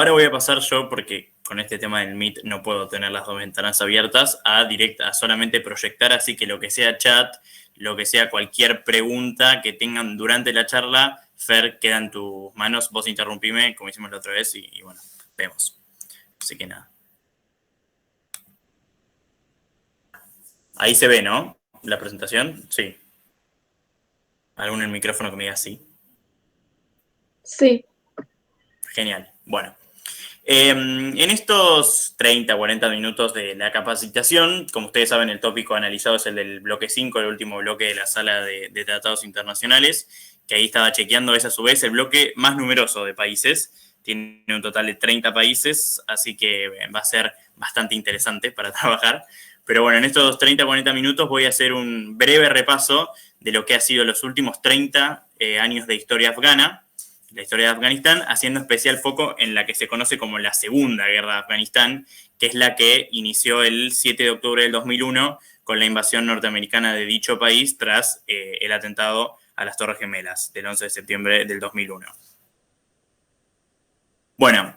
ahora voy a pasar yo, porque con este tema del Meet no puedo tener las dos ventanas abiertas, a solamente proyectar, así que lo que sea chat, lo que sea cualquier pregunta que tengan durante la charla, Fer, queda en tus manos, vos interrumpime, como hicimos la otra vez, y bueno, vemos. Así que nada. Ahí se ve, ¿no? La presentación, sí. ¿Algún en el micrófono que me diga sí? Sí. Genial. Bueno. En estos 30, 40 minutos de la capacitación, como ustedes saben, el tópico analizado es el del bloque 5, el último bloque de la sala de tratados internacionales, que ahí estaba chequeando, es a su vez el bloque más numeroso de países. Tiene un total de 30 países, así que va a ser bastante interesante para trabajar. Pero bueno, en estos 30, 40 minutos voy a hacer un breve repaso de lo que ha sido los últimos 30 años de historia afgana, la historia de Afganistán, haciendo especial foco en la que se conoce como la Segunda Guerra de Afganistán, que es la que inició el 7 de octubre del 2001 con la invasión norteamericana de dicho país tras el atentado a las Torres Gemelas del 11 de septiembre del 2001. Bueno,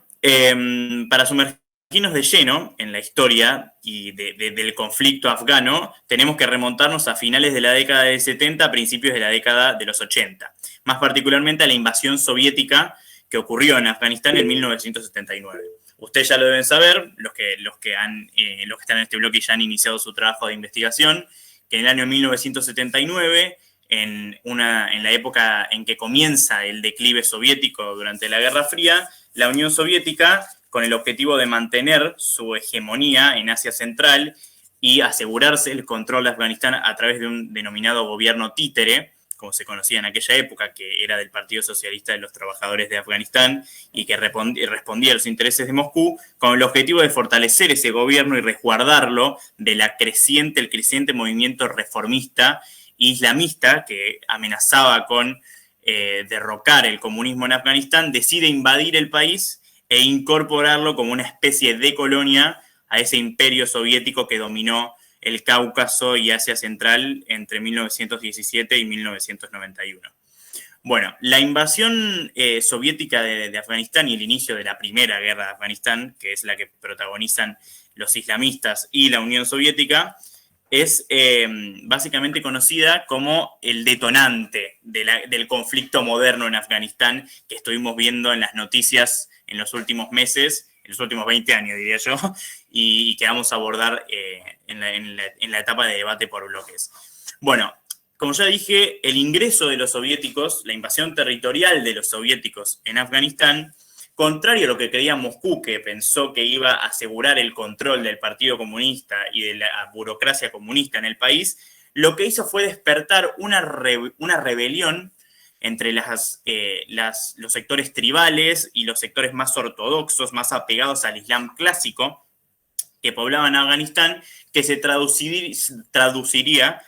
para sumergirnos de lleno en la historia y del conflicto afgano, tenemos que remontarnos a finales de la década del 70, a principios de la década de los 80. Más particularmente a la invasión soviética que ocurrió en Afganistán en 1979. Ustedes ya lo deben saber, los que están en este bloque ya han iniciado su trabajo de investigación, que en el año 1979, en la época en que comienza el declive soviético durante la Guerra Fría, la Unión Soviética, con el objetivo de mantener su hegemonía en Asia Central y asegurarse el control de Afganistán a través de un denominado gobierno títere, como se conocía en aquella época, que era del Partido Socialista de los Trabajadores de Afganistán y que respondía a los intereses de Moscú, con el objetivo de fortalecer ese gobierno y resguardarlo del creciente movimiento reformista islamista que amenazaba con derrocar el comunismo en Afganistán, decide invadir el país e incorporarlo como una especie de colonia a ese imperio soviético que dominó el Cáucaso y Asia Central entre 1917 y 1991. Bueno, la invasión soviética de Afganistán y el inicio de la primera guerra de Afganistán, que es la que protagonizan los islamistas y la Unión Soviética, es básicamente conocida como el detonante del conflicto moderno en Afganistán que estuvimos viendo en las noticias en los últimos meses, en los últimos 20 años, diría yo, y que vamos a abordar en la etapa de debate por bloques. Bueno, como ya dije, el ingreso de los soviéticos, la invasión territorial de los soviéticos en Afganistán, contrario a lo que creía Moscú, que pensó que iba a asegurar el control del Partido Comunista y de la burocracia comunista en el país, lo que hizo fue despertar una rebelión entre los sectores tribales y los sectores más ortodoxos, más apegados al Islam clásico, que poblaban Afganistán, que se traduciría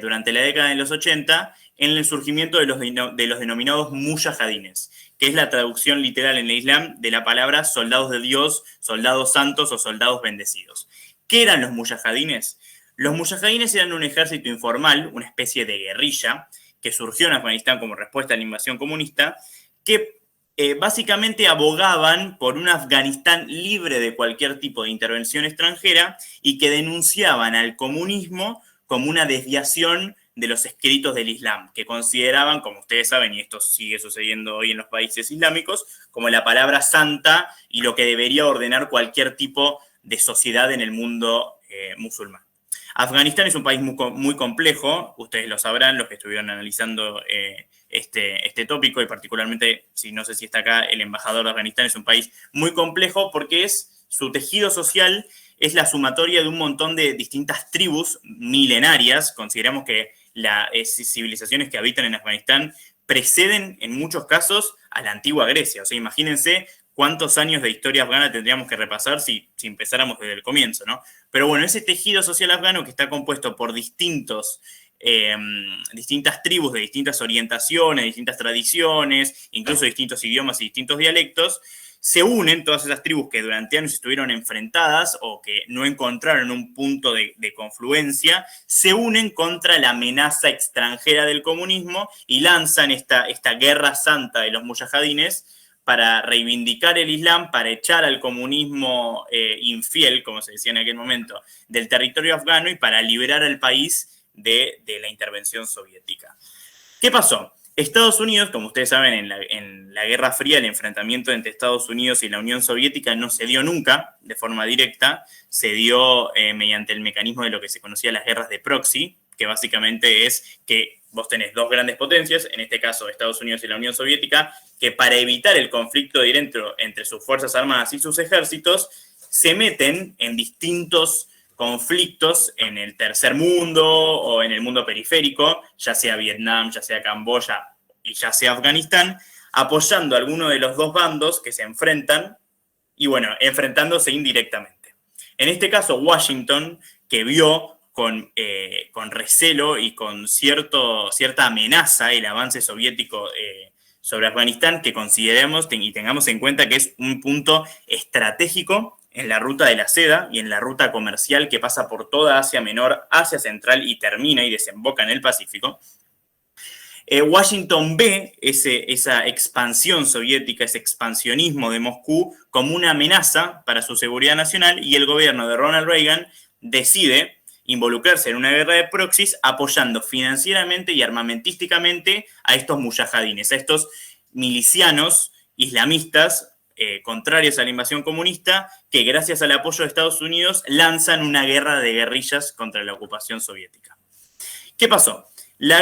durante la década de los 80 en el surgimiento de los denominados mujahidines, que es la traducción literal en el Islam de la palabra soldados de Dios, soldados santos o soldados bendecidos. ¿Qué eran los mujahidines? Los mujahidines eran un ejército informal, una especie de guerrilla, que surgió en Afganistán como respuesta a la invasión comunista, que básicamente abogaban por un Afganistán libre de cualquier tipo de intervención extranjera y que denunciaban al comunismo como una desviación de los escritos del Islam, que consideraban, como ustedes saben, y esto sigue sucediendo hoy en los países islámicos, como la palabra santa y lo que debería ordenar cualquier tipo de sociedad en el mundo musulmán. Afganistán es un país muy complejo, ustedes lo sabrán, los que estuvieron analizando este tópico, y particularmente, si no sé si está acá, el embajador de Afganistán, es un país muy complejo porque su tejido social es la sumatoria de un montón de distintas tribus milenarias. Consideramos que las civilizaciones que habitan en Afganistán preceden en muchos casos a la antigua Grecia. O sea, imagínense cuántos años de historia afgana tendríamos que repasar si empezáramos desde el comienzo, ¿no? Pero bueno, ese tejido social afgano que está compuesto por distintas tribus de distintas orientaciones, distintas tradiciones, incluso distintos idiomas y distintos dialectos, se unen todas esas tribus que durante años estuvieron enfrentadas o que no encontraron un punto de confluencia, se unen contra la amenaza extranjera del comunismo y lanzan esta guerra santa de los mujahidines para reivindicar el Islam, para echar al comunismo infiel, como se decía en aquel momento, del territorio afgano y para liberar al país de la intervención soviética. ¿Qué pasó? Estados Unidos, como ustedes saben, en la Guerra Fría, el enfrentamiento entre Estados Unidos y la Unión Soviética no se dio nunca de forma directa, se dio mediante el mecanismo de lo que se conocía las guerras de proxy, que básicamente es que vos tenés dos grandes potencias, en este caso Estados Unidos y la Unión Soviética, que para evitar el conflicto directo entre sus fuerzas armadas y sus ejércitos, se meten en distintos conflictos en el tercer mundo o en el mundo periférico, ya sea Vietnam, ya sea Camboya y ya sea Afganistán, apoyando a alguno de los dos bandos que se enfrentan y, bueno, enfrentándose indirectamente. En este caso, Washington, que vio con recelo y con cierta amenaza el avance soviético sobre Afganistán, que consideremos y tengamos en cuenta que es un punto estratégico en la ruta de la seda y en la ruta comercial que pasa por toda Asia Menor, Asia Central y termina y desemboca en el Pacífico. Washington ve esa expansión soviética, ese expansionismo de Moscú como una amenaza para su seguridad nacional y el gobierno de Ronald Reagan decide involucrarse en una guerra de proxies apoyando financieramente y armamentísticamente a estos mujahidines, a estos milicianos islamistas contrarios a la invasión comunista que gracias al apoyo de Estados Unidos lanzan una guerra de guerrillas contra la ocupación soviética. ¿Qué pasó? La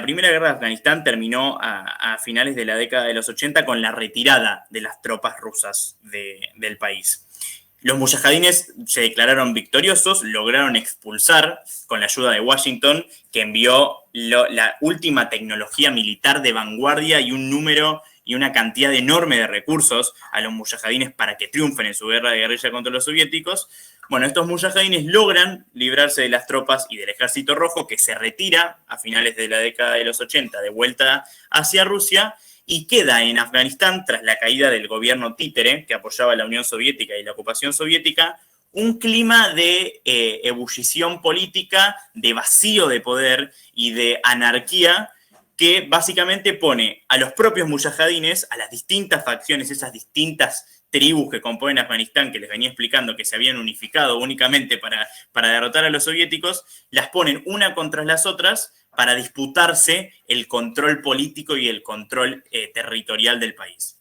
primera guerra de Afganistán terminó a finales de la década de los 80 con la retirada de las tropas rusas del país. Los mujahidines se declararon victoriosos, lograron expulsar, con la ayuda de Washington, que envió la última tecnología militar de vanguardia y un número y una cantidad enorme de recursos a los mujahidines para que triunfen en su guerra de guerrilla contra los soviéticos. Bueno, estos mujahidines logran librarse de las tropas y del ejército rojo, que se retira a finales de la década de los 80 de vuelta hacia Rusia, y queda en Afganistán, tras la caída del gobierno títere que apoyaba a la Unión Soviética y la ocupación soviética, un clima de ebullición política, de vacío de poder y de anarquía que básicamente pone a los propios mujahidines, a las distintas facciones, esas distintas tribus que componen Afganistán, que les venía explicando que se habían unificado únicamente para derrotar a los soviéticos, las ponen una contra las otras para disputarse el control político y el control territorial del país.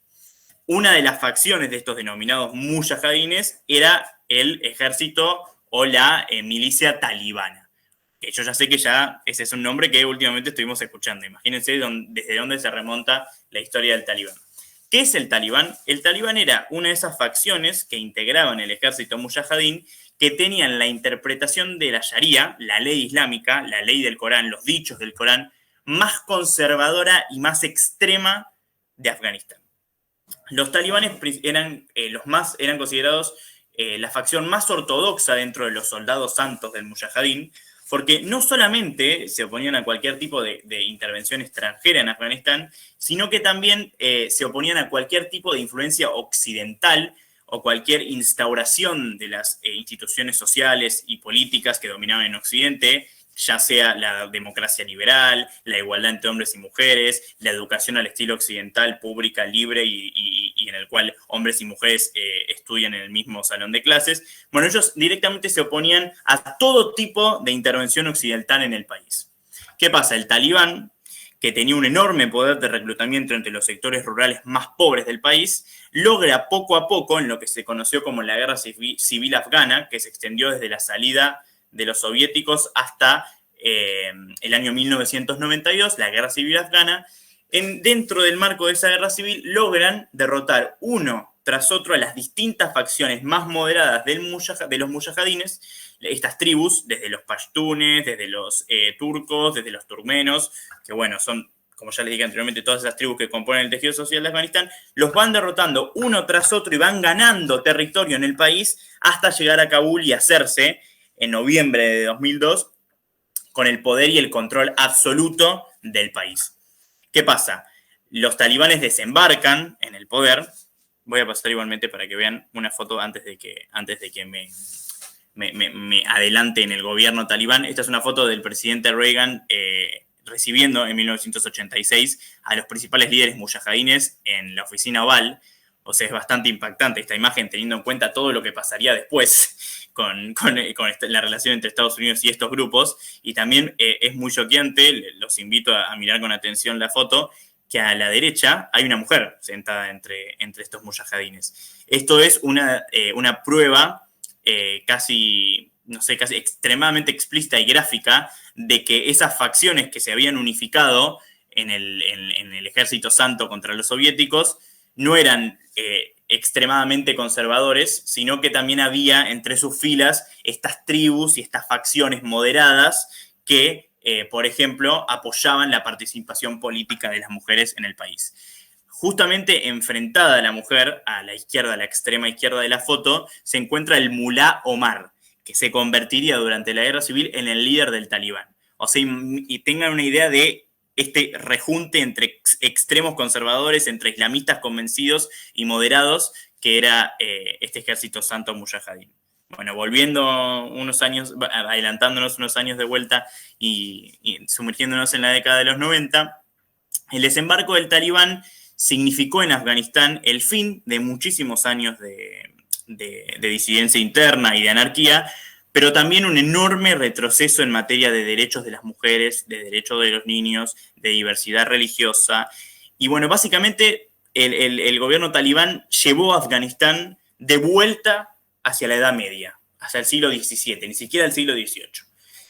Una de las facciones de estos denominados mujahidines era el ejército o la milicia talibana. Que yo ya sé que ese es un nombre que últimamente estuvimos escuchando. Imagínense desde dónde se remonta la historia del talibán. ¿Qué es el talibán? El talibán era una de esas facciones que integraban el ejército mujahidín que tenían la interpretación de la Sharia, la ley islámica, la ley del Corán, los dichos del Corán, más conservadora y más extrema de Afganistán. Los talibanes eran considerados la facción más ortodoxa dentro de los soldados santos del mujahidín, porque no solamente se oponían a cualquier tipo de intervención extranjera en Afganistán, sino que también se oponían a cualquier tipo de influencia occidental o cualquier instauración de las instituciones sociales y políticas que dominaban en Occidente, ya sea la democracia liberal, la igualdad entre hombres y mujeres, la educación al estilo occidental, pública, libre y en el cual hombres y mujeres estudian en el mismo salón de clases. Bueno, ellos directamente se oponían a todo tipo de intervención occidental en el país. ¿Qué pasa? El talibán, que tenía un enorme poder de reclutamiento entre los sectores rurales más pobres del país, logra poco a poco, en lo que se conoció como la Guerra Civil Afgana, que se extendió desde la salida de los soviéticos hasta el año 1992, la Guerra Civil Afgana. Dentro del marco de esa guerra civil logran derrotar uno tras otro a las distintas facciones más moderadas de los mujahidines, estas tribus, desde los pashtunes, desde los turcos, desde los turmenos, que bueno, son, como ya les dije anteriormente, todas esas tribus que componen el tejido social de Afganistán, los van derrotando uno tras otro y van ganando territorio en el país hasta llegar a Kabul y hacerse, en noviembre de 2002, con el poder y el control absoluto del país. ¿Qué pasa? Los talibanes desembarcan en el poder. Voy a pasar igualmente para que vean una foto antes de que me adelante en el gobierno talibán. Esta es una foto del presidente Reagan recibiendo en 1986 a los principales líderes mujahidines en la oficina Oval. O sea, es bastante impactante esta imagen teniendo en cuenta todo lo que pasaría después con la relación entre Estados Unidos y estos grupos. Y también es muy choqueante, los invito a mirar con atención la foto, que a la derecha hay una mujer sentada entre estos mujahidines. Esto es una prueba casi extremadamente explícita y gráfica de que esas facciones que se habían unificado en el Ejército Santo contra los soviéticos no eran extremadamente conservadores, sino que también había entre sus filas estas tribus y estas facciones moderadas que, por ejemplo, apoyaban la participación política de las mujeres en el país. Justamente enfrentada a la mujer, a la izquierda, a la extrema izquierda de la foto, se encuentra el Mulá Omar, que se convertiría durante la guerra civil en el líder del Talibán. O sea, y tengan una idea de este rejunte entre extremos conservadores, entre islamistas convencidos y moderados, que era este ejército santo mujahideen. Bueno, volviendo unos años, adelantándonos unos años de vuelta y sumergiéndonos en la década de los 90, el desembarco del Talibán significó en Afganistán el fin de muchísimos años de disidencia interna y de anarquía, pero también un enorme retroceso en materia de derechos de las mujeres, de derechos de los niños, de diversidad religiosa. Y bueno, básicamente el gobierno talibán llevó a Afganistán de vuelta hacia la Edad Media, hacia el siglo XVII, ni siquiera el siglo XVIII.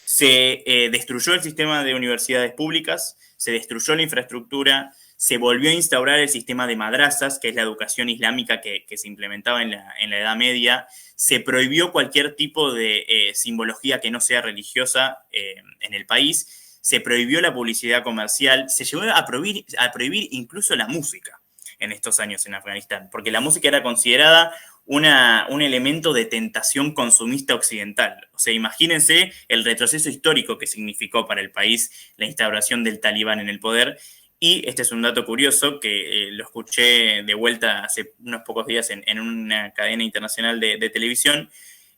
Se destruyó el sistema de universidades públicas, se destruyó la infraestructura, se volvió a instaurar el sistema de madrazas, que es la educación islámica que se implementaba en la Edad Media. Se prohibió cualquier tipo de simbología que no sea religiosa en el país. Se prohibió la publicidad comercial. Se llegó a prohibir incluso la música en estos años en Afganistán, porque la música era considerada un elemento de tentación consumista occidental. O sea, imagínense el retroceso histórico que significó para el país la instauración del Talibán en el poder. Y este es un dato curioso que lo escuché de vuelta hace unos pocos días en una cadena internacional de televisión.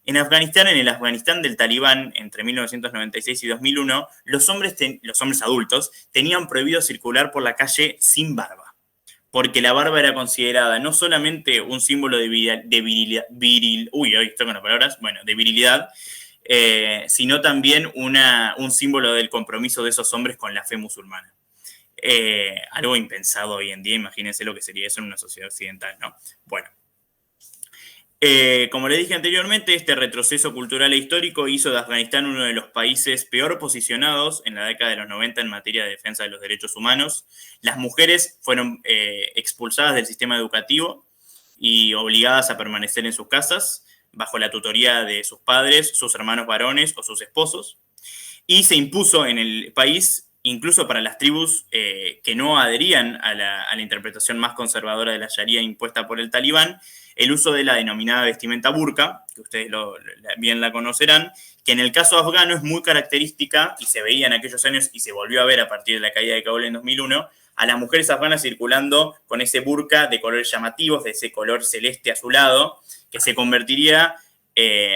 En Afganistán, en el Afganistán del Talibán, entre 1996 y 2001, los hombres adultos tenían prohibido circular por la calle sin barba, porque la barba era considerada no solamente un símbolo de virilidad, sino también un símbolo del compromiso de esos hombres con la fe musulmana. Algo impensado hoy en día, imagínense lo que sería eso en una sociedad occidental, ¿no? Bueno, como les dije anteriormente, este retroceso cultural e histórico hizo de Afganistán uno de los países peor posicionados en la década de los 90 en materia de defensa de los derechos humanos. Las mujeres fueron expulsadas del sistema educativo y obligadas a permanecer en sus casas bajo la tutoría de sus padres, sus hermanos varones o sus esposos. Y se impuso en el país, incluso para las tribus que no adherían a la interpretación más conservadora de la Sharia impuesta por el Talibán, el uso de la denominada vestimenta burka, que ustedes bien la conocerán, que en el caso afgano es muy característica y se veía en aquellos años y se volvió a ver a partir de la caída de Kabul en 2001, a las mujeres afganas circulando con ese burka de colores llamativos, de ese color celeste azulado, que se convertiría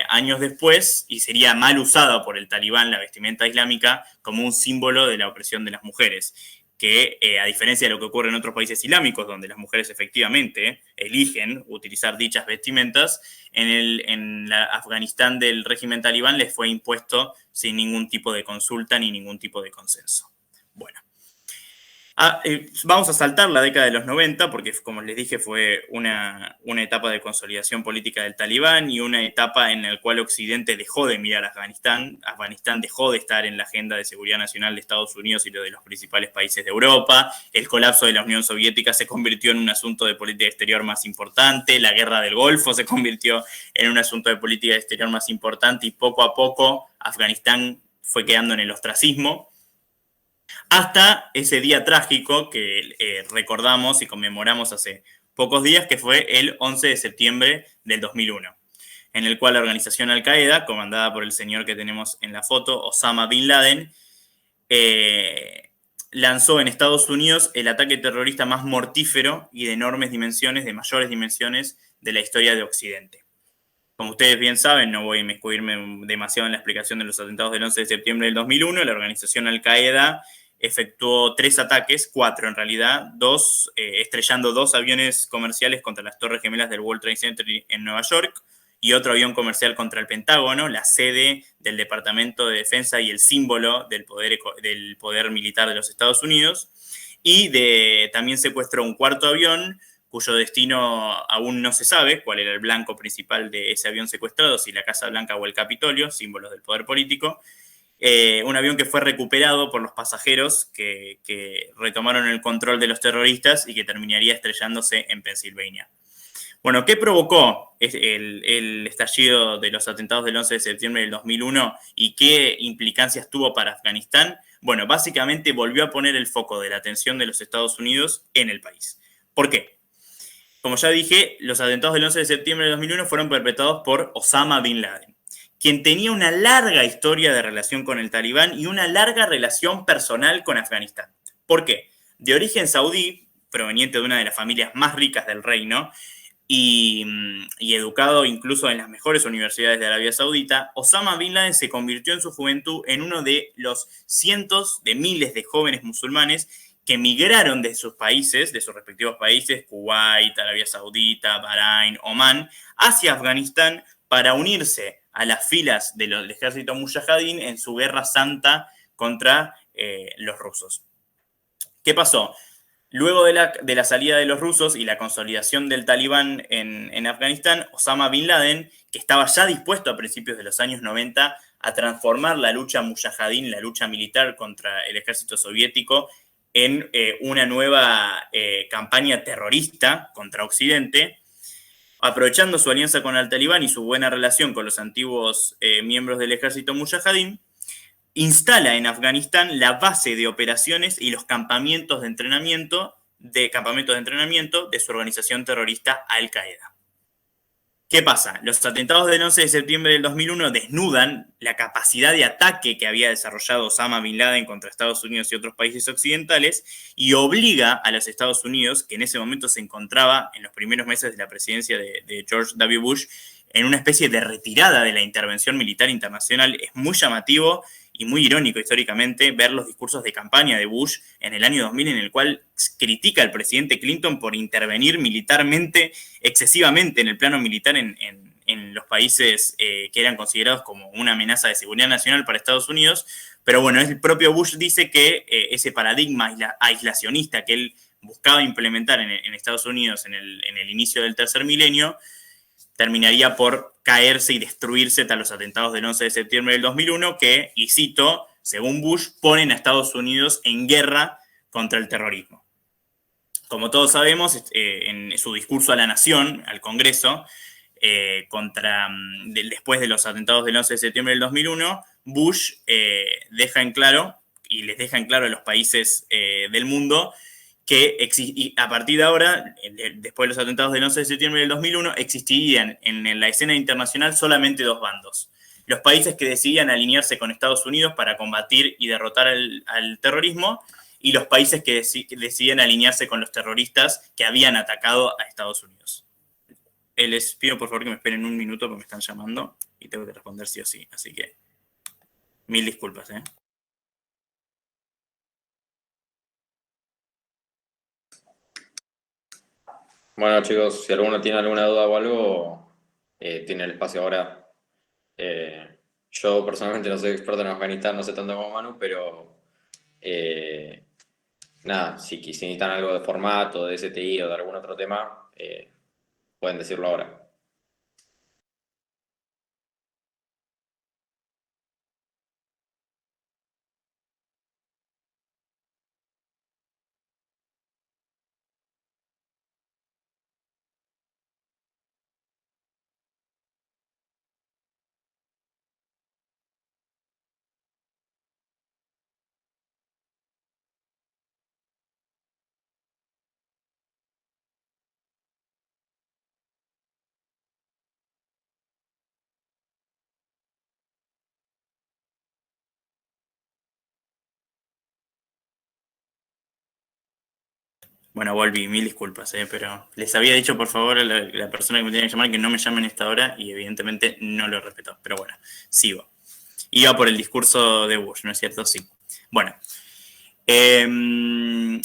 años después y sería mal usada por el Talibán, la vestimenta islámica, como un símbolo de la opresión de las mujeres, que a diferencia de lo que ocurre en otros países islámicos, donde las mujeres efectivamente eligen utilizar dichas vestimentas, en la Afganistán del régimen talibán les fue impuesto sin ningún tipo de consulta ni ningún tipo de consenso. Bueno. Vamos a saltar la década de los 90 porque, como les dije, fue una etapa de consolidación política del Talibán y una etapa en la cual Occidente dejó de mirar a Afganistán. Afganistán dejó de estar en la agenda de seguridad nacional de Estados Unidos y de los principales países de Europa. El colapso de la Unión Soviética se convirtió en un asunto de política exterior más importante. La guerra del Golfo se convirtió en un asunto de política exterior más importante y poco a poco Afganistán fue quedando en el ostracismo. Hasta ese día trágico que recordamos y conmemoramos hace pocos días, que fue el 11 de septiembre del 2001, en el cual la organización Al-Qaeda, comandada por el señor que tenemos en la foto, Osama Bin Laden, lanzó en Estados Unidos el ataque terrorista más mortífero y de enormes dimensiones, de mayores dimensiones de la historia de Occidente. Como ustedes bien saben, no voy a inmiscuirme demasiado en la explicación de los atentados del 11 de septiembre del 2001, la organización Al-Qaeda efectuó 3 ataques, 4 en realidad, estrellando 2 aviones comerciales contra las Torres Gemelas del World Trade Center en Nueva York y otro avión comercial contra el Pentágono, la sede del Departamento de Defensa y el símbolo del poder militar de los Estados Unidos. Y también secuestró un cuarto avión cuyo destino aún no se sabe, cuál era el blanco principal de ese avión secuestrado, si la Casa Blanca o el Capitolio, símbolos del poder político. Un avión que fue recuperado por los pasajeros que retomaron el control de los terroristas y que terminaría estrellándose en Pensilvania. Bueno, ¿qué provocó el estallido de los atentados del 11 de septiembre del 2001 y qué implicancias tuvo para Afganistán? Bueno, básicamente volvió a poner el foco de la atención de los Estados Unidos en el país. ¿Por qué? Como ya dije, los atentados del 11 de septiembre del 2001 fueron perpetrados por Osama Bin Laden, quien tenía una larga historia de relación con el Talibán y una larga relación personal con Afganistán. ¿Por qué? De origen saudí, proveniente de una de las familias más ricas del reino, y educado incluso en las mejores universidades de Arabia Saudita, Osama Bin Laden se convirtió en su juventud en uno de los cientos de miles de jóvenes musulmanes que emigraron de sus países, de sus respectivos países, Kuwait, Arabia Saudita, Bahrein, Omán, hacia Afganistán para unirse a las filas del ejército mujahideen en su guerra santa contra los rusos. ¿Qué pasó? Luego de la salida de los rusos y la consolidación del Talibán en Afganistán, Osama Bin Laden, que estaba ya dispuesto a principios de los años 90 a transformar la lucha mujahideen, la lucha militar contra el ejército soviético, en una nueva campaña terrorista contra Occidente, aprovechando su alianza con el Talibán y su buena relación con los antiguos miembros del ejército mujahideen, instala en Afganistán la base de operaciones y los campamentos de entrenamiento de su organización terrorista Al-Qaeda. ¿Qué pasa? Los atentados del 11 de septiembre del 2001 desnudan la capacidad de ataque que había desarrollado Osama Bin Laden contra Estados Unidos y otros países occidentales y obliga a los Estados Unidos, que en ese momento se encontraba en los primeros meses de la presidencia de George W. Bush, en una especie de retirada de la intervención militar internacional. Es muy llamativo y muy irónico históricamente ver los discursos de campaña de Bush en el año 2000 en el cual critica al presidente Clinton por intervenir militarmente, excesivamente en el plano militar en los países que eran considerados como una amenaza de seguridad nacional para Estados Unidos. Pero bueno, el propio Bush dice que ese paradigma aislacionista que él buscaba implementar en Estados Unidos en el inicio del tercer milenio terminaría por caerse y destruirse tras los atentados del 11 de septiembre del 2001 que, y cito, según Bush, ponen a Estados Unidos en guerra contra el terrorismo. Como todos sabemos, en su discurso a la nación, al Congreso, después de los atentados del 11 de septiembre del 2001, Bush deja en claro, y les deja en claro a los países del mundo, que a partir de ahora, después de los atentados del 11 de septiembre del 2001, existirían en la escena internacional solamente dos bandos. Los países que decidían alinearse con Estados Unidos para combatir y derrotar al terrorismo, y los países que decidían alinearse con los terroristas que habían atacado a Estados Unidos. Les pido por favor que me esperen un minuto porque me están llamando y tengo que responder sí o sí. Así que, mil disculpas, ¿eh? Bueno, chicos, si alguno tiene alguna duda o algo, tiene el espacio ahora. Yo personalmente no soy experto en Afganistán, no sé tanto como Manu, pero nada, si necesitan algo de formato, de STI o de algún otro tema, pueden decirlo ahora. Bueno, volví, mil disculpas, pero les había dicho por favor a la persona que me tenía que llamar que no me llamen a esta hora y evidentemente no lo respetó. Pero bueno, sigo. Iba por el discurso de Bush, ¿no es cierto? Sí. Bueno, Teniendo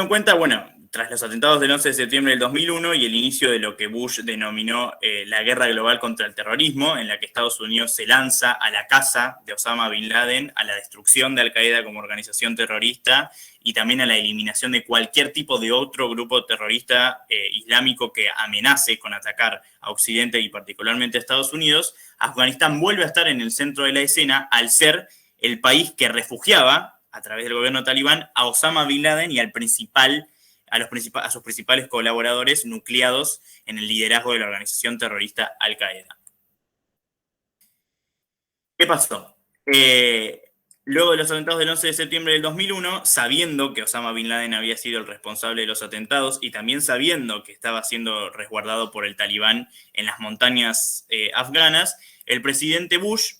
en cuenta, bueno, tras los atentados del 11 de septiembre del 2001 y el inicio de lo que Bush denominó la guerra global contra el terrorismo, en la que Estados Unidos se lanza a la caza de Osama Bin Laden, a la destrucción de Al-Qaeda como organización terrorista y también a la eliminación de cualquier tipo de otro grupo terrorista islámico que amenace con atacar a Occidente y particularmente a Estados Unidos, Afganistán vuelve a estar en el centro de la escena al ser el país que refugiaba a través del gobierno talibán a Osama Bin Laden y a sus principales colaboradores nucleados en el liderazgo de la organización terrorista Al-Qaeda. ¿Qué pasó? Luego de los atentados del 11 de septiembre del 2001, sabiendo que Osama Bin Laden había sido el responsable de los atentados y también sabiendo que estaba siendo resguardado por el talibán en las montañas afganas, el presidente Bush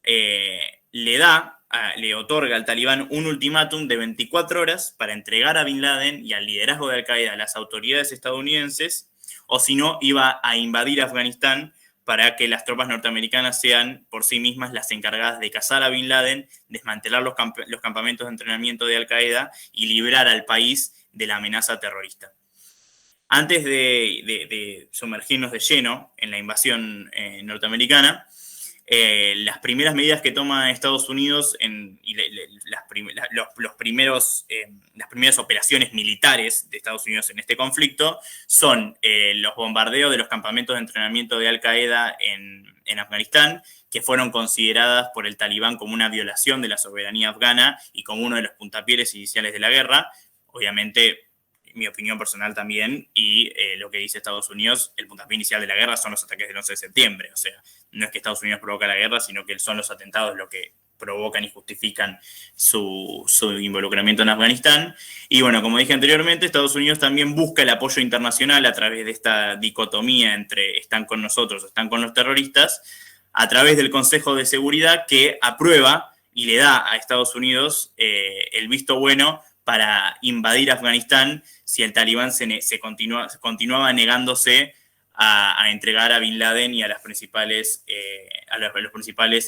le otorga al talibán un ultimátum de 24 horas para entregar a Bin Laden y al liderazgo de Al-Qaeda a las autoridades estadounidenses, o si no, iba a invadir Afganistán para que las tropas norteamericanas sean por sí mismas las encargadas de cazar a Bin Laden, desmantelar los campamentos de entrenamiento de Al-Qaeda y librar al país de la amenaza terrorista. Antes de sumergirnos de lleno en la invasión norteamericana, las primeras medidas que toma Estados Unidos las primeras operaciones militares de Estados Unidos en este conflicto son los bombardeos de los campamentos de entrenamiento de Al-Qaeda en Afganistán, que fueron consideradas por el talibán como una violación de la soberanía afgana y como uno de los puntapiés iniciales de la guerra. Obviamente, mi opinión personal también, y lo que dice Estados Unidos, el puntapié inicial de la guerra son los ataques del 11 de septiembre. O sea, no es que Estados Unidos provoca la guerra, sino que son los atentados lo que provocan y justifican su involucramiento en Afganistán. Y bueno, como dije anteriormente, Estados Unidos también busca el apoyo internacional a través de esta dicotomía entre están con nosotros o están con los terroristas, a través del Consejo de Seguridad, que aprueba y le da a Estados Unidos el visto bueno para invadir Afganistán si el talibán continuaba negándose a entregar a Bin Laden y a los principales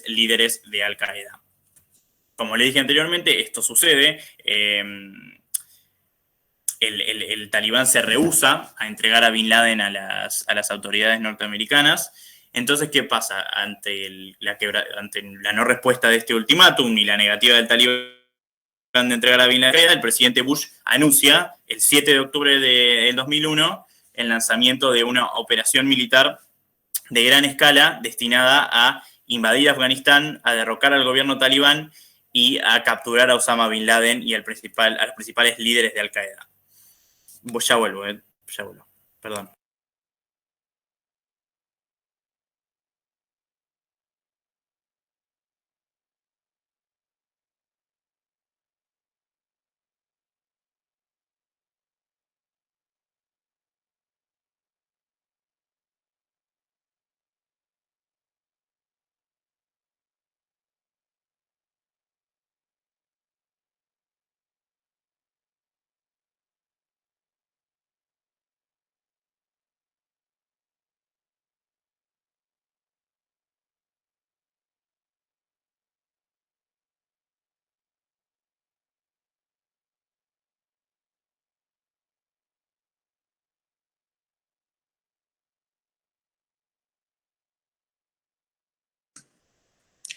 líderes de Al-Qaeda. Como le dije anteriormente, esto sucede. El talibán se rehúsa a entregar a Bin Laden a las autoridades norteamericanas. Entonces, ¿qué pasa? Ante la no respuesta de este ultimátum y la negativa del talibán de entregar a Bin Laden, el presidente Bush anuncia el 7 de octubre del 2001 el lanzamiento de una operación militar de gran escala destinada a invadir Afganistán, a derrocar al gobierno talibán y a capturar a Osama Bin Laden y a los principales líderes de Al-Qaeda. Ya vuelvo, perdón.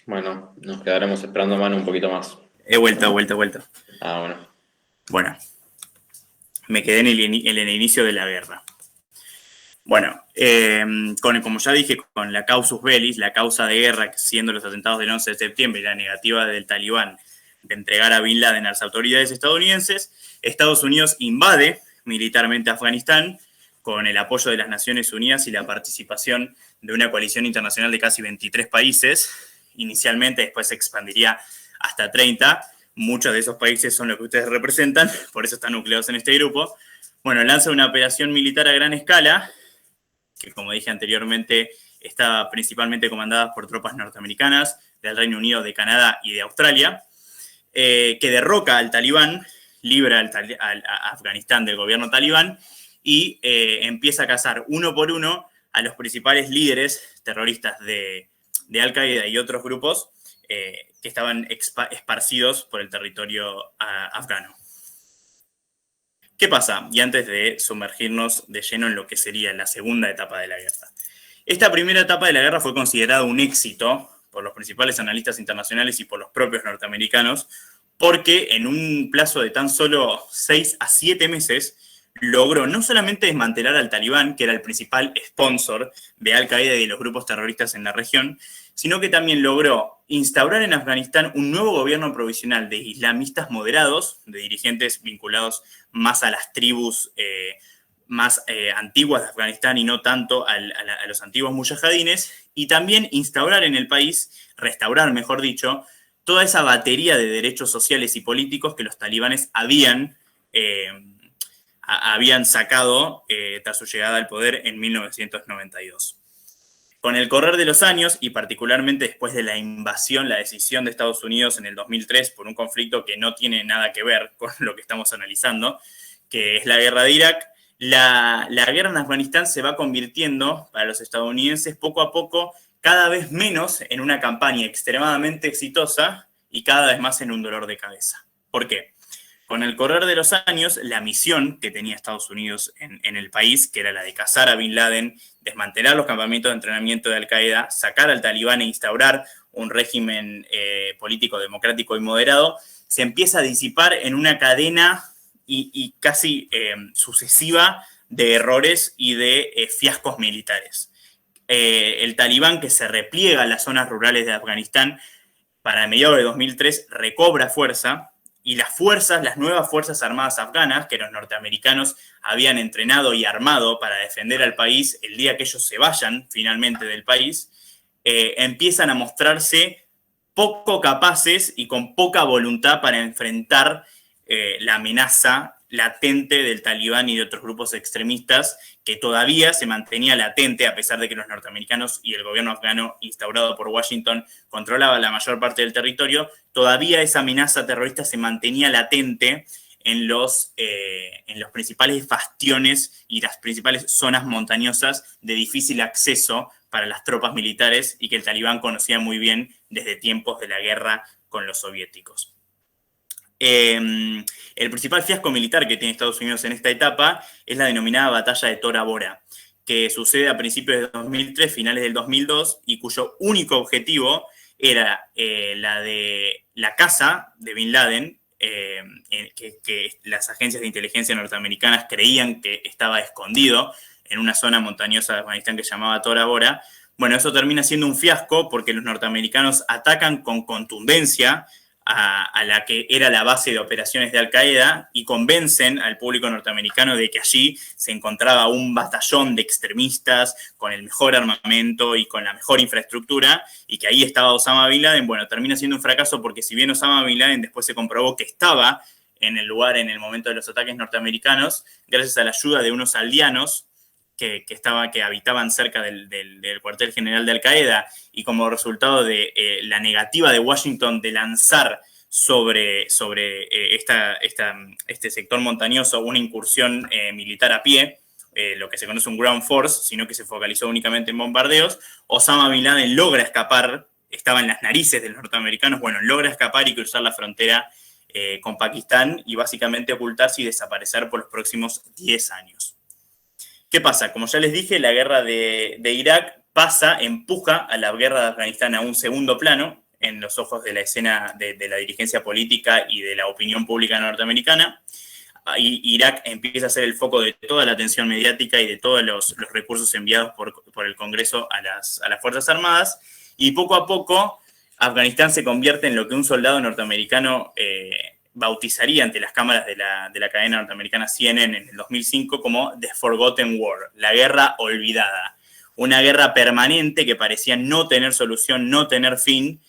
Bueno, nos quedaremos esperando a Manu un poquito más. He vuelto. Ah, bueno. Bueno, me quedé en el inicio de la guerra. Bueno, como ya dije, con la causus bellis, la causa de guerra, siendo los atentados del 11 de septiembre y la negativa del talibán de entregar a Bin Laden a las autoridades estadounidenses, Estados Unidos invade militarmente Afganistán con el apoyo de las Naciones Unidas y la participación de una coalición internacional de casi 23 países. Inicialmente, después se expandiría hasta 30. Muchos de esos países son los que ustedes representan, por eso están nucleados en este grupo. Bueno, lanza una operación militar a gran escala, que como dije anteriormente, está principalmente comandada por tropas norteamericanas, del Reino Unido, de Canadá y de Australia, que derroca al talibán, libra a Afganistán del gobierno talibán y empieza a cazar uno por uno a los principales líderes terroristas de Al-Qaeda y otros grupos que estaban esparcidos por el territorio afgano. ¿Qué pasa? Y antes de sumergirnos de lleno en lo que sería la segunda etapa de la guerra. Esta primera etapa de la guerra fue considerada un éxito por los principales analistas internacionales y por los propios norteamericanos, porque en un plazo de tan solo 6 a 7 meses logró no solamente desmantelar al Talibán, que era el principal sponsor de Al-Qaeda y de los grupos terroristas en la región, sino que también logró instaurar en Afganistán un nuevo gobierno provisional de islamistas moderados, de dirigentes vinculados más a las tribus más antiguas de Afganistán y no tanto a los antiguos mujahidines, y también instaurar en el país, restaurar mejor dicho, toda esa batería de derechos sociales y políticos que los talibanes habían sacado tras su llegada al poder en 1992. Con el correr de los años, y particularmente después de la invasión, la decisión de Estados Unidos en el 2003 por un conflicto que no tiene nada que ver con lo que estamos analizando, que es la guerra de Irak, la guerra en Afganistán se va convirtiendo para los estadounidenses poco a poco cada vez menos en una campaña extremadamente exitosa y cada vez más en un dolor de cabeza. ¿Por qué? Con el correr de los años, la misión que tenía Estados Unidos en el país, que era la de cazar a Bin Laden, desmantelar los campamentos de entrenamiento de Al-Qaeda, sacar al Talibán e instaurar un régimen político democrático y moderado, se empieza a disipar en una cadena y casi sucesiva de errores y de fiascos militares. El Talibán, que se repliega a las zonas rurales de Afganistán para mediados de 2003, recobra fuerza, y las nuevas fuerzas armadas afganas, que los norteamericanos habían entrenado y armado para defender al país el día que ellos se vayan finalmente del país, empiezan a mostrarse poco capaces y con poca voluntad para enfrentar la amenaza latente del Talibán y de otros grupos extremistas, que todavía se mantenía latente a pesar de que los norteamericanos y el gobierno afgano instaurado por Washington controlaba la mayor parte del territorio. Todavía esa amenaza terrorista se mantenía latente en los principales bastiones y las principales zonas montañosas de difícil acceso para las tropas militares, y que el Talibán conocía muy bien desde tiempos de la guerra con los soviéticos. El principal fiasco militar que tiene Estados Unidos en esta etapa es la denominada batalla de Tora Bora, que sucede a principios de 2003, finales del 2002, y cuyo único objetivo era la caza de Bin Laden, que las agencias de inteligencia norteamericanas creían que estaba escondido en una zona montañosa de Afganistán que se llamaba Tora Bora. Bueno, eso termina siendo un fiasco porque los norteamericanos atacan con contundencia a la que era la base de operaciones de Al-Qaeda y convencen al público norteamericano de que allí se encontraba un batallón de extremistas con el mejor armamento y con la mejor infraestructura, y que ahí estaba Osama Bin Laden. Bueno, termina siendo un fracaso porque si bien Osama Bin Laden después se comprobó que estaba en el lugar en el momento de los ataques norteamericanos, gracias a la ayuda de unos aldeanos que habitaban cerca del cuartel general de Al-Qaeda, y como resultado de la negativa de Washington de lanzar sobre este sector montañoso una incursión militar a pie, lo que se conoce un ground force, sino que se focalizó únicamente en bombardeos, Osama Bin Laden logra escapar, estaba en las narices de los norteamericanos, bueno, logra escapar y cruzar la frontera con Pakistán y básicamente ocultarse y desaparecer por los próximos 10 años. ¿Qué pasa? Como ya les dije, la guerra de Irak empuja a la guerra de Afganistán a un segundo plano en los ojos de la escena de la dirigencia política y de la opinión pública norteamericana. Irak empieza a ser el foco de toda la atención mediática y de todos los recursos enviados por el Congreso a las Fuerzas Armadas, y poco a poco Afganistán se convierte en lo que un soldado norteamericano bautizaría ante las cámaras de la cadena norteamericana CNN en el 2005 como The Forgotten War, la guerra olvidada. Una guerra permanente que parecía no tener solución, no tener fin,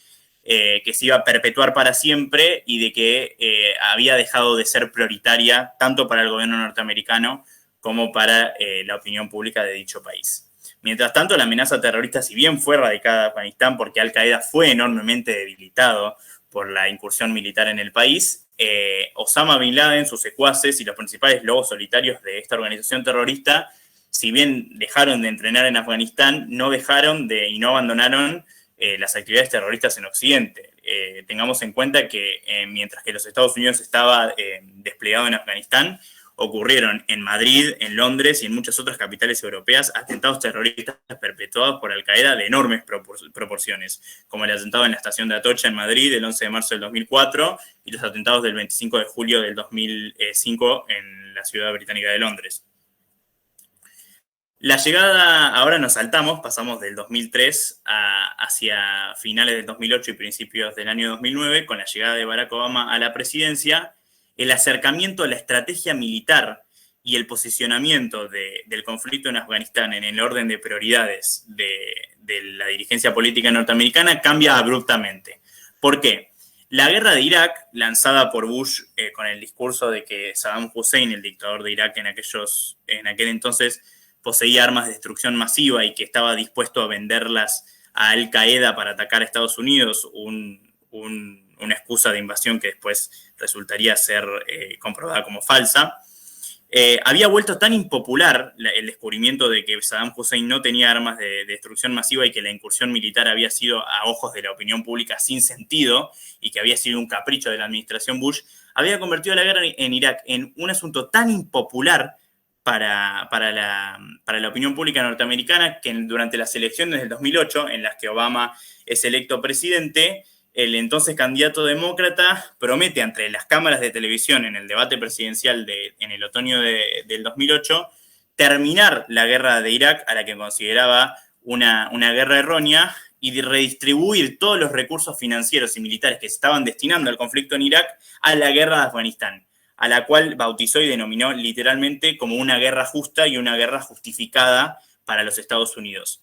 que se iba a perpetuar para siempre, y de que había dejado de ser prioritaria tanto para el gobierno norteamericano como para la opinión pública de dicho país. Mientras tanto, la amenaza terrorista, si bien fue radicada en Afganistán porque Al-Qaeda fue enormemente debilitado por la incursión militar en el país, Osama Bin Laden, sus secuaces y los principales lobos solitarios de esta organización terrorista, si bien dejaron de entrenar en Afganistán, no dejaron y no abandonaron las actividades terroristas en Occidente. Tengamos en cuenta que mientras que los Estados Unidos estaba desplegado en Afganistán, ocurrieron en Madrid, en Londres y en muchas otras capitales europeas atentados terroristas perpetuados por Al-Qaeda de enormes proporciones, como el atentado en la estación de Atocha en Madrid el 11 de marzo del 2004 y los atentados del 25 de julio del 2005 en la ciudad británica de Londres. La llegada, ahora nos saltamos, pasamos del 2003 hacia finales del 2008 y principios del año 2009, con la llegada de Barack Obama a la presidencia. El acercamiento a la estrategia militar y el posicionamiento del conflicto en Afganistán en el orden de prioridades de la dirigencia política norteamericana cambia abruptamente. ¿Por qué? La guerra de Irak, lanzada por Bush con el discurso de que Saddam Hussein, el dictador de Irak en aquel entonces, poseía armas de destrucción masiva y que estaba dispuesto a venderlas a Al-Qaeda para atacar a Estados Unidos, una excusa de invasión que después resultaría ser comprobada como falsa, había vuelto tan impopular el descubrimiento de que Saddam Hussein no tenía armas de destrucción masiva y que la incursión militar había sido a ojos de la opinión pública sin sentido y que había sido un capricho de la administración Bush, había convertido la guerra en Irak en un asunto tan impopular para la opinión pública norteamericana que durante las elecciones del 2008, en las que Obama es electo presidente, el entonces candidato demócrata promete ante las cámaras de televisión en el debate presidencial en el otoño del 2008 terminar la guerra de Irak, a la que consideraba una guerra errónea, y redistribuir todos los recursos financieros y militares que se estaban destinando al conflicto en Irak a la guerra de Afganistán, a la cual bautizó y denominó literalmente como una guerra justa y una guerra justificada para los Estados Unidos.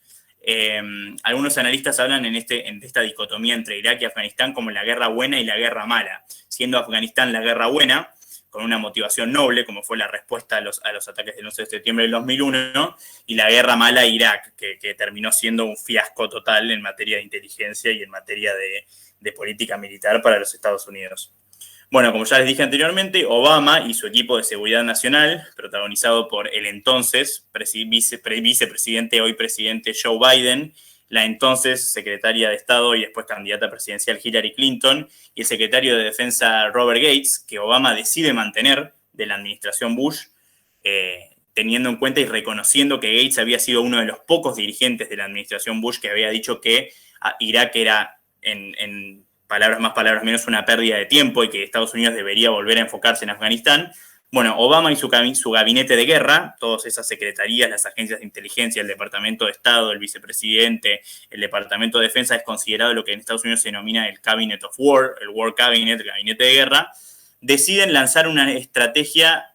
Algunos analistas hablan en esta dicotomía entre Irak y Afganistán como la guerra buena y la guerra mala, siendo Afganistán la guerra buena, con una motivación noble, como fue la respuesta a los ataques del 11 de septiembre del 2001, y la guerra mala Irak, que terminó siendo un fiasco total en materia de inteligencia y en materia de política militar para los Estados Unidos. Bueno, como ya les dije anteriormente, Obama y su equipo de seguridad nacional, protagonizado por el entonces vicepresidente, hoy presidente Joe Biden, la entonces secretaria de Estado y después candidata presidencial Hillary Clinton, y el secretario de Defensa Robert Gates, que Obama decide mantener de la administración Bush, teniendo en cuenta y reconociendo que Gates había sido uno de los pocos dirigentes de la administración Bush que había dicho que Irak era, en palabras más, palabras menos, una pérdida de tiempo y que Estados Unidos debería volver a enfocarse en Afganistán. Bueno, Obama y su gabinete de guerra, todas esas secretarías, las agencias de inteligencia, el Departamento de Estado, el vicepresidente, el Departamento de Defensa, es considerado lo que en Estados Unidos se denomina el Cabinet of War, el War Cabinet, el gabinete de guerra, deciden lanzar una estrategia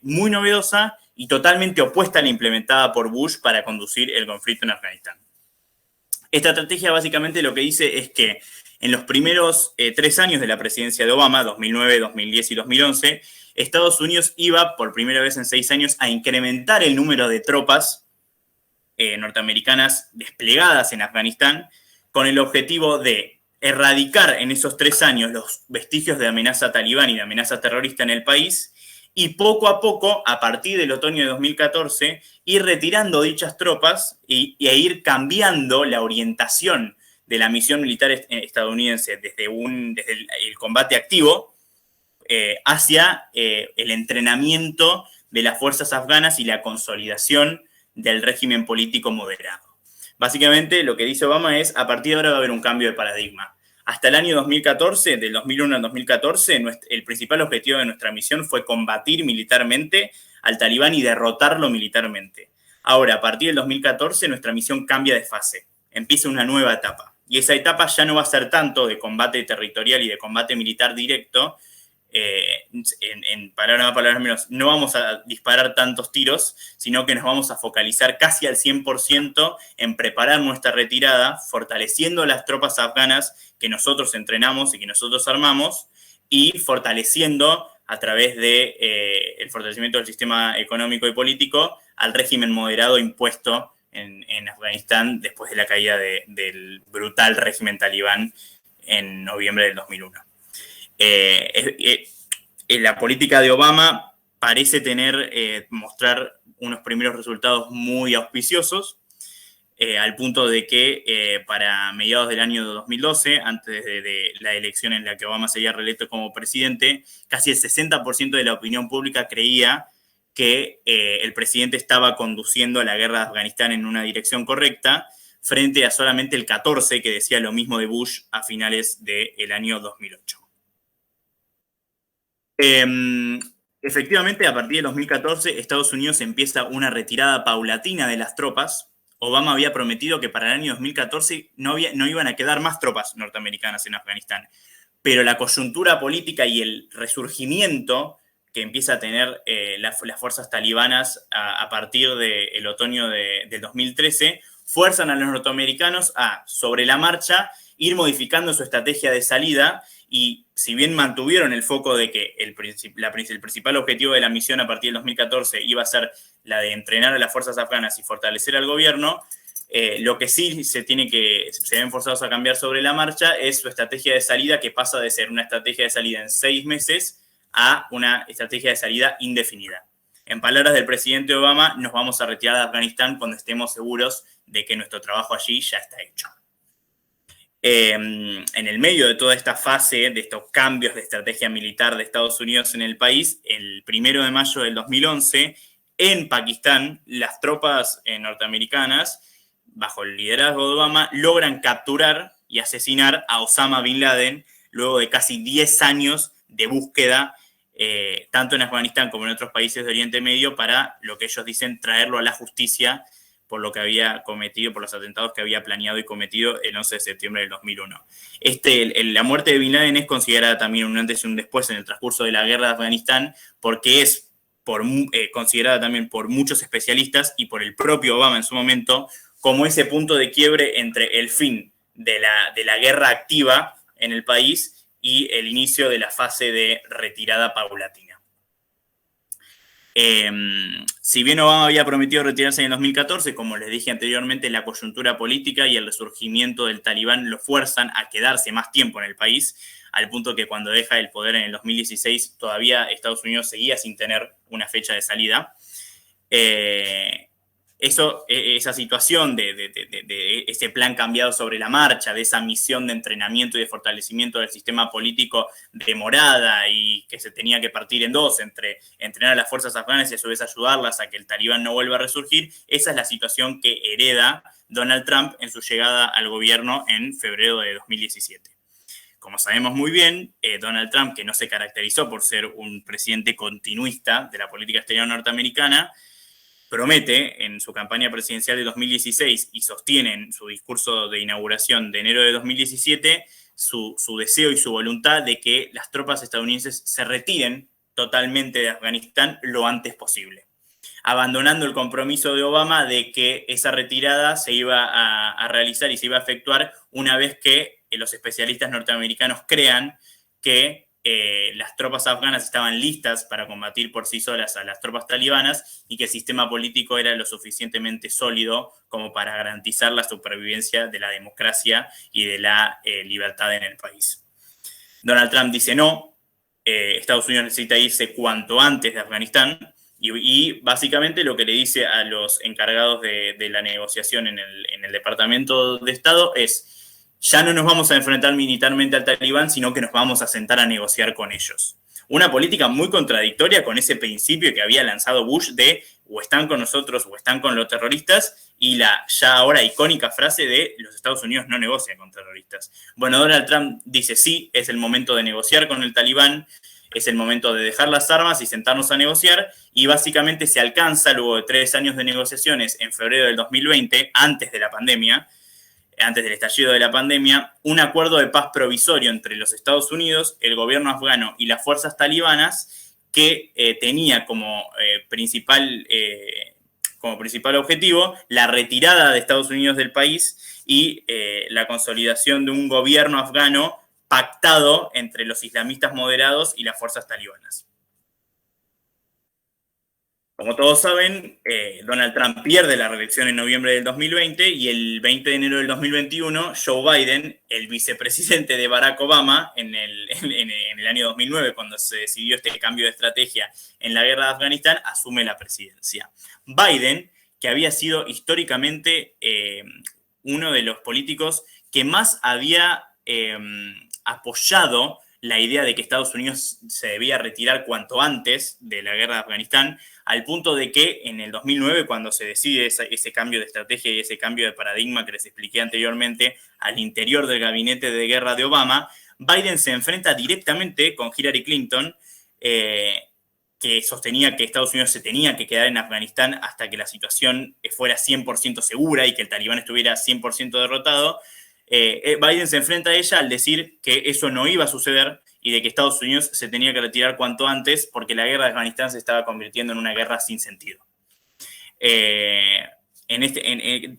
muy novedosa y totalmente opuesta a la implementada por Bush para conducir el conflicto en Afganistán. Esta estrategia básicamente lo que dice es que en los primeros 3 años de la presidencia de Obama, 2009, 2010 y 2011, Estados Unidos iba por primera vez en 6 años a incrementar el número de tropas norteamericanas desplegadas en Afganistán con el objetivo de erradicar en esos 3 años los vestigios de amenaza talibán y de amenaza terrorista en el país y poco a poco, a partir del otoño de 2014, ir retirando dichas tropas e ir cambiando la orientación de la misión militar estadounidense desde el combate activo hacia el entrenamiento de las fuerzas afganas y la consolidación del régimen político moderado. Básicamente lo que dice Obama es, a partir de ahora va a haber un cambio de paradigma. Hasta el año 2014, del 2001 al 2014, el principal objetivo de nuestra misión fue combatir militarmente al talibán y derrotarlo militarmente. Ahora, a partir del 2014, nuestra misión cambia de fase. Empieza una nueva etapa. Y esa etapa ya no va a ser tanto de combate territorial y de combate militar directo. En palabras más, palabras menos, no vamos a disparar tantos tiros, sino que nos vamos a focalizar casi al 100% en preparar nuestra retirada, fortaleciendo las tropas afganas que nosotros entrenamos y que nosotros armamos, y fortaleciendo a través del fortalecimiento del sistema económico y político al régimen moderado impuesto en Afganistán después de la caída del brutal régimen talibán en noviembre del 2001. La política de Obama parece mostrar unos primeros resultados muy auspiciosos. al punto de que para mediados del año 2012, antes de la elección en la que Obama sería reelecto como presidente, casi el 60% de la opinión pública creía que el presidente estaba conduciendo la guerra de Afganistán en una dirección correcta, frente a solamente el 14% que decía lo mismo de Bush a finales del año 2008. Efectivamente, a partir de 2014, Estados Unidos empieza una retirada paulatina de las tropas. Obama había prometido que para el año 2014 no iban a quedar más tropas norteamericanas en Afganistán, pero la coyuntura política y el resurgimiento que empieza a tener las fuerzas talibanas a partir del otoño del 2013 fuerzan a los norteamericanos a, sobre la marcha, ir modificando su estrategia de salida. Y si bien mantuvieron el foco de que el principal objetivo de la misión a partir del 2014 iba a ser la de entrenar a las fuerzas afganas y fortalecer al gobierno, lo que sí se ven forzados a cambiar sobre la marcha es su estrategia de salida, que pasa de ser una estrategia de salida en 6 meses a una estrategia de salida indefinida. En palabras del presidente Obama, nos vamos a retirar de Afganistán cuando estemos seguros de que nuestro trabajo allí ya está hecho. En el medio de toda esta fase, de estos cambios de estrategia militar de Estados Unidos en el país, el 1 de mayo del 2011, en Pakistán, las tropas norteamericanas, bajo el liderazgo de Obama, logran capturar y asesinar a Osama Bin Laden luego de casi 10 años de búsqueda, tanto en Afganistán como en otros países de Oriente Medio, para lo que ellos dicen traerlo a la justicia por lo que había cometido, por los atentados que había planeado y cometido el 11 de septiembre del 2001. La muerte de Bin Laden es considerada también un antes y un después en el transcurso de la guerra de Afganistán, porque es considerada también por muchos especialistas y por el propio Obama en su momento como ese punto de quiebre entre el fin de la guerra activa en el país y el inicio de la fase de retirada paulatina. Si bien Obama había prometido retirarse en el 2014, como les dije anteriormente, la coyuntura política y el resurgimiento del talibán lo fuerzan a quedarse más tiempo en el país, al punto que cuando deja el poder en el 2016 todavía Estados Unidos seguía sin tener una fecha de salida. Esa situación de ese plan cambiado sobre la marcha, de esa misión de entrenamiento y de fortalecimiento del sistema político demorada y que se tenía que partir en dos, entre entrenar a las fuerzas afganas y a su vez ayudarlas a que el talibán no vuelva a resurgir, esa es la situación que hereda Donald Trump en su llegada al gobierno en febrero de 2017. Como sabemos muy bien, Donald Trump, que no se caracterizó por ser un presidente continuista de la política exterior norteamericana, promete en su campaña presidencial de 2016 y sostiene en su discurso de inauguración de enero de 2017 su deseo y su voluntad de que las tropas estadounidenses se retiren totalmente de Afganistán lo antes posible, abandonando el compromiso de Obama de que esa retirada se iba a realizar y se iba a efectuar una vez que los especialistas norteamericanos crean que las tropas afganas estaban listas para combatir por sí solas a las tropas talibanas y que el sistema político era lo suficientemente sólido como para garantizar la supervivencia de la democracia y de la libertad en el país. Donald Trump dice no, Estados Unidos necesita irse cuanto antes de Afganistán y básicamente lo que le dice a los encargados de la negociación en el Departamento de Estado es: ya no nos vamos a enfrentar militarmente al talibán, sino que nos vamos a sentar a negociar con ellos. Una política muy contradictoria con ese principio que había lanzado Bush de o están con nosotros o están con los terroristas, y la ya ahora icónica frase de los Estados Unidos no negocian con terroristas. Bueno, Donald Trump dice sí, es el momento de negociar con el talibán, es el momento de dejar las armas y sentarnos a negociar, y básicamente se alcanza, luego de 3 años de negociaciones, en febrero del 2020, antes de la pandemia, antes del estallido de la pandemia, un acuerdo de paz provisorio entre los Estados Unidos, el gobierno afgano y las fuerzas talibanas, que tenía como principal objetivo la retirada de Estados Unidos del país y la consolidación de un gobierno afgano pactado entre los islamistas moderados y las fuerzas talibanas. Como todos saben, Donald Trump pierde la reelección en noviembre del 2020 y el 20 de enero del 2021, Joe Biden, el vicepresidente de Barack Obama en el año 2009, cuando se decidió este cambio de estrategia en la guerra de Afganistán, asume la presidencia. Biden, que había sido históricamente uno de los políticos que más había apoyado la idea de que Estados Unidos se debía retirar cuanto antes de la guerra de Afganistán, al punto de que en el 2009, cuando se decide ese cambio de estrategia y ese cambio de paradigma que les expliqué anteriormente al interior del gabinete de guerra de Obama, Biden se enfrenta directamente con Hillary Clinton, que sostenía que Estados Unidos se tenía que quedar en Afganistán hasta que la situación fuera 100% segura y que el talibán estuviera 100% derrotado. Biden se enfrenta a ella al decir que eso no iba a suceder y de que Estados Unidos se tenía que retirar cuanto antes porque la guerra de Afganistán se estaba convirtiendo en una guerra sin sentido.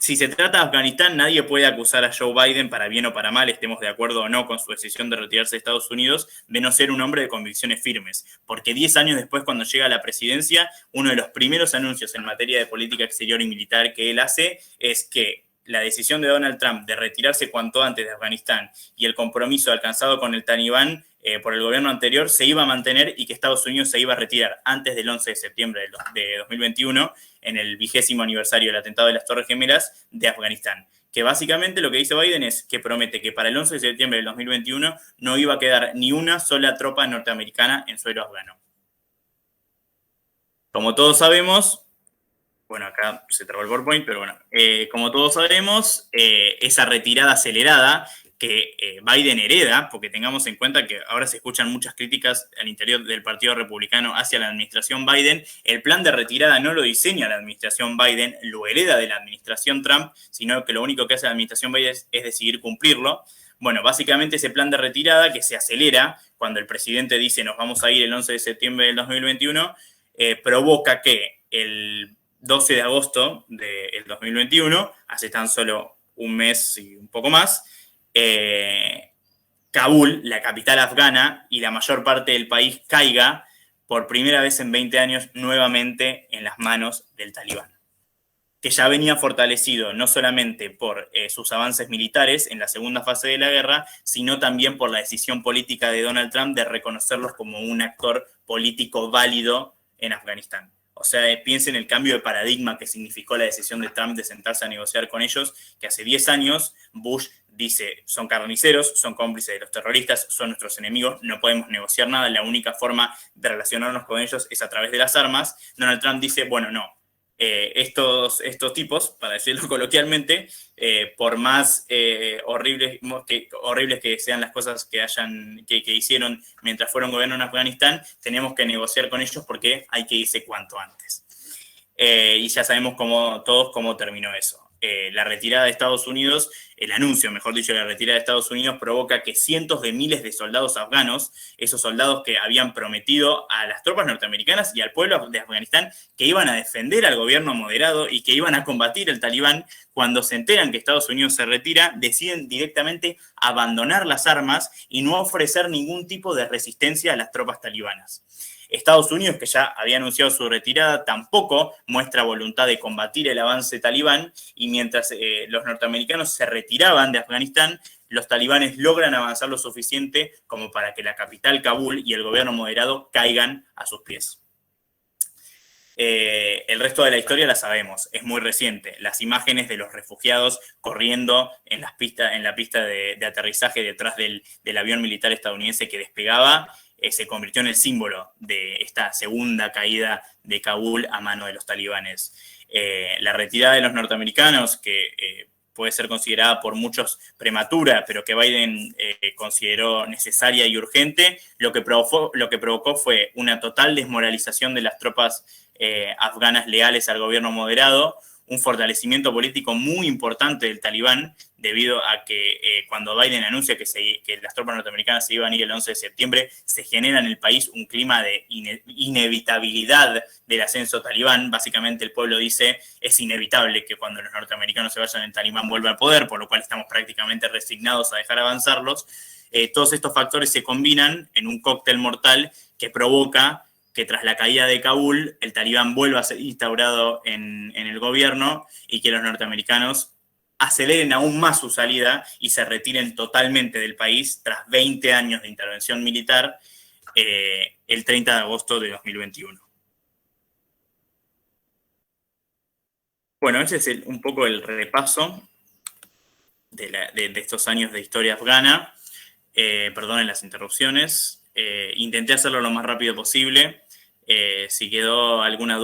Si se trata de Afganistán, nadie puede acusar a Joe Biden, para bien o para mal, estemos de acuerdo o no con su decisión de retirarse de Estados Unidos, de no ser un hombre de convicciones firmes. Porque 10 años después, cuando llega a la presidencia, uno de los primeros anuncios en materia de política exterior y militar que él hace es que la decisión de Donald Trump de retirarse cuanto antes de Afganistán y el compromiso alcanzado con el talibán por el gobierno anterior se iba a mantener y que Estados Unidos se iba a retirar antes del 11 de septiembre de 2021, en el 20º aniversario del atentado de las Torres Gemelas de Afganistán. Que básicamente lo que dice Biden es que promete que para el 11 de septiembre del 2021 no iba a quedar ni una sola tropa norteamericana en suelo afgano. Como todos sabemos, bueno, acá se trabó el PowerPoint, pero bueno, como todos sabemos, esa retirada acelerada que Biden hereda, porque tengamos en cuenta que ahora se escuchan muchas críticas al interior del Partido Republicano hacia la administración Biden, el plan de retirada no lo diseña la administración Biden, lo hereda de la administración Trump, sino que lo único que hace la administración Biden es decidir cumplirlo. Bueno, básicamente ese plan de retirada que se acelera cuando el presidente dice nos vamos a ir el 11 de septiembre del 2021, provoca que el 12 de agosto del 2021, hace tan solo un mes y un poco más, Kabul, la capital afgana, y la mayor parte del país caiga por primera vez en 20 años nuevamente en las manos del talibán, que ya venía fortalecido no solamente por sus avances militares en la segunda fase de la guerra, sino también por la decisión política de Donald Trump de reconocerlos como un actor político válido en Afganistán. O sea, piensen en el cambio de paradigma que significó la decisión de Trump de sentarse a negociar con ellos, que hace 10 años Bush dice, son carniceros, son cómplices de los terroristas, son nuestros enemigos, no podemos negociar nada, la única forma de relacionarnos con ellos es a través de las armas. Donald Trump dice, bueno, no, estos tipos, para decirlo coloquialmente, por más horribles que sean las cosas que hicieron mientras fueron gobierno en Afganistán, tenemos que negociar con ellos porque hay que irse cuanto antes. Y ya sabemos todos cómo terminó eso. La retirada de Estados Unidos, el anuncio, mejor dicho, de la retirada de Estados Unidos provoca que cientos de miles de soldados afganos, esos soldados que habían prometido a las tropas norteamericanas y al pueblo de Afganistán que iban a defender al gobierno moderado y que iban a combatir al talibán, cuando se enteran que Estados Unidos se retira, deciden directamente abandonar las armas y no ofrecer ningún tipo de resistencia a las tropas talibanas. Estados Unidos, que ya había anunciado su retirada, tampoco muestra voluntad de combatir el avance talibán, y mientras los norteamericanos se retiraban de Afganistán, los talibanes logran avanzar lo suficiente como para que la capital Kabul y el gobierno moderado caigan a sus pies. El resto de la historia la sabemos, es muy reciente. Las imágenes de los refugiados corriendo en la pista de aterrizaje detrás del avión militar estadounidense que despegaba, se convirtió en el símbolo de esta segunda caída de Kabul a mano de los talibanes. La retirada de los norteamericanos, que puede ser considerada por muchos prematura, pero que Biden consideró necesaria y urgente, lo que provocó fue una total desmoralización de las tropas afganas leales al gobierno moderado, un fortalecimiento político muy importante del talibán, debido a que cuando Biden anuncia que las tropas norteamericanas se iban a ir el 11 de septiembre, se genera en el país un clima de inevitabilidad del ascenso talibán. Básicamente el pueblo dice, es inevitable que cuando los norteamericanos se vayan, el talibán vuelva al poder, por lo cual estamos prácticamente resignados a dejar avanzarlos. Todos estos factores se combinan en un cóctel mortal que provoca que tras la caída de Kabul, el talibán vuelva a ser instaurado en el gobierno y que los norteamericanos aceleren aún más su salida y se retiren totalmente del país tras 20 años de intervención militar el 30 de agosto de 2021. Bueno, ese es un poco el repaso de estos años de historia afgana. Perdonen las interrupciones. Intenté hacerlo lo más rápido posible. Si quedó alguna duda,